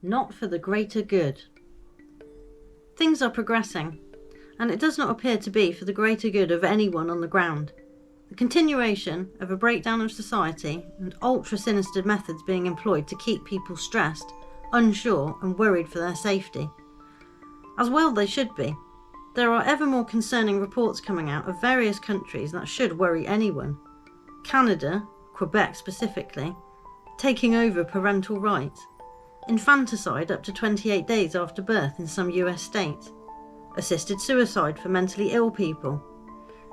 not for the greater good. Things are progressing, and it does not appear to be for the greater good of anyone on the ground. The continuation of a breakdown of society and ultra-sinister methods being employed to keep people stressed, unsure and worried for their safety. As well they should be. There are ever more concerning reports coming out of various countries that should worry anyone. Canada, Quebec specifically, taking over parental rights. Infanticide up to 28 days after birth in some US states. Assisted suicide for mentally ill people.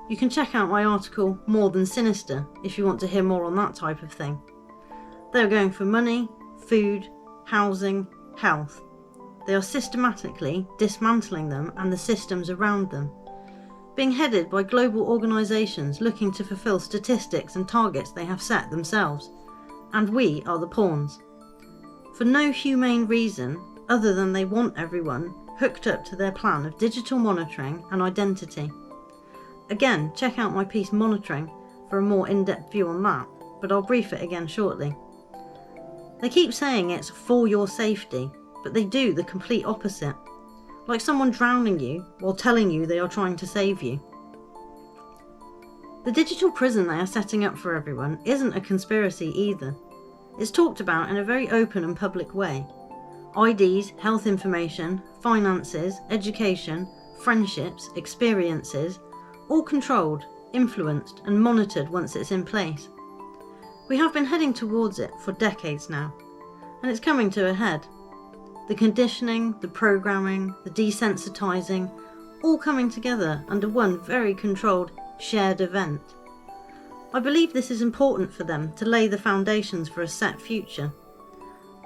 You can check out my article, More Than Sinister, if you want to hear more on that type of thing. They are going for money, food, housing, health. They are systematically dismantling them and the systems around them. Being headed by global organisations looking to fulfil statistics and targets they have set themselves. And we are the pawns. For no humane reason other than they want everyone hooked up to their plan of digital monitoring and identity. Again, check out my piece Monitoring for a more in-depth view on that, but I'll brief it again shortly. They keep saying it's for your safety, but they do the complete opposite. Like someone drowning you while telling you they are trying to save you. The digital prison they are setting up for everyone isn't a conspiracy either. It's talked about in a very open and public way. IDs, health information, finances, education, friendships, experiences, all controlled, influenced and monitored once it's in place. We have been heading towards it for decades now, and it's coming to a head. The conditioning, the programming, the desensitising, all coming together under one very controlled, shared event. I believe this is important for them to lay the foundations for a set future.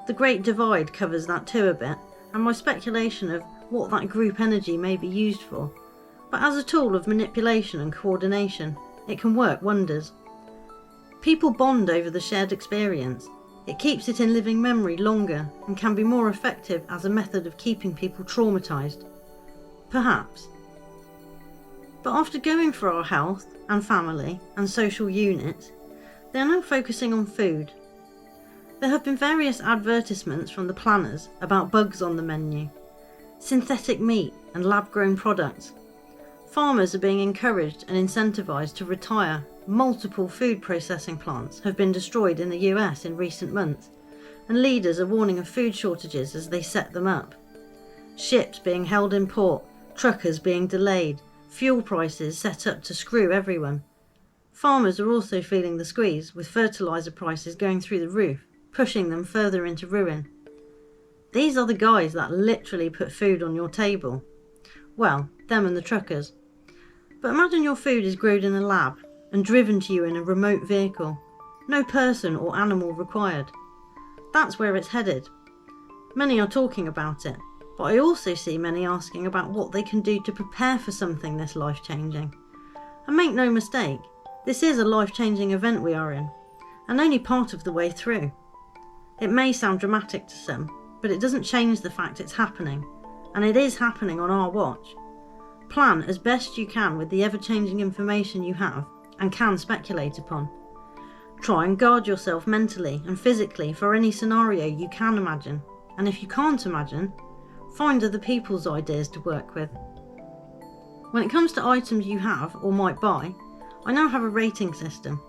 The Great Divide covers that too a bit, and my speculation of what that group energy may be used for. But as a tool of manipulation and coordination, it can work wonders. People bond over the shared experience. It keeps it in living memory longer and can be more effective as a method of keeping people traumatised. Perhaps. But after going for our health and family and social units, they are now focusing on food. There have been various advertisements from the planners about bugs on the menu, synthetic meat and lab-grown products. Farmers are being encouraged and incentivised to retire. Multiple food processing plants have been destroyed in the US in recent months, and leaders are warning of food shortages as they set them up. Ships being held in port, truckers being delayed, fuel prices set up to screw everyone. Farmers are also feeling the squeeze, with fertiliser prices going through the roof, pushing them further into ruin. These are the guys that literally put food on your table. Well, them and the truckers. But imagine your food is grown in a lab and driven to you in a remote vehicle. No person or animal required. That's where it's headed. Many are talking about it, but I also see many asking about what they can do to prepare for something this life-changing. And make no mistake, this is a life-changing event we are in, and only part of the way through. It may sound dramatic to some, but it doesn't change the fact it's happening, and it is happening on our watch. Plan as best you can with the ever-changing information you have and can speculate upon. Try and guard yourself mentally and physically for any scenario you can imagine, and if you can't imagine, find other people's ideas to work with. When it comes to items you have or might buy, I now have a rating system.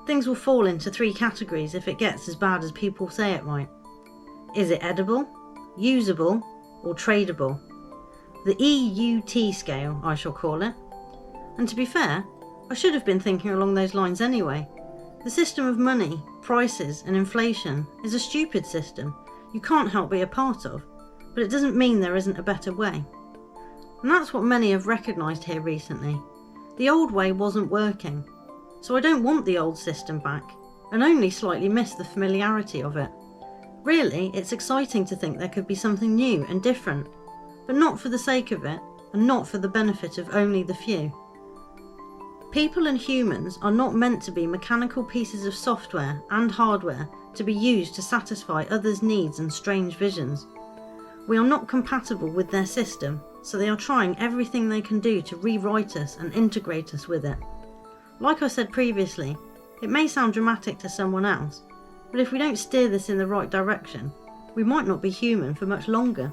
Things will fall into 3 categories if it gets as bad as people say it might. Is it edible, usable, or tradable? The EUT scale, I shall call it. And to be fair, I should have been thinking along those lines anyway. The system of money, prices and inflation is a stupid system you can't help be a part of, but it doesn't mean there isn't a better way. And that's what many have recognised here recently. The old way wasn't working, so I don't want the old system back, and only slightly miss the familiarity of it. Really, it's exciting to think there could be something new and different, but not for the sake of it, and not for the benefit of only the few. People and humans are not meant to be mechanical pieces of software and hardware to be used to satisfy others' needs and strange visions. We are not compatible with their system, so they are trying everything they can do to rewrite us and integrate us with it. Like I said previously, it may sound dramatic to someone else, but if we don't steer this in the right direction, we might not be human for much longer.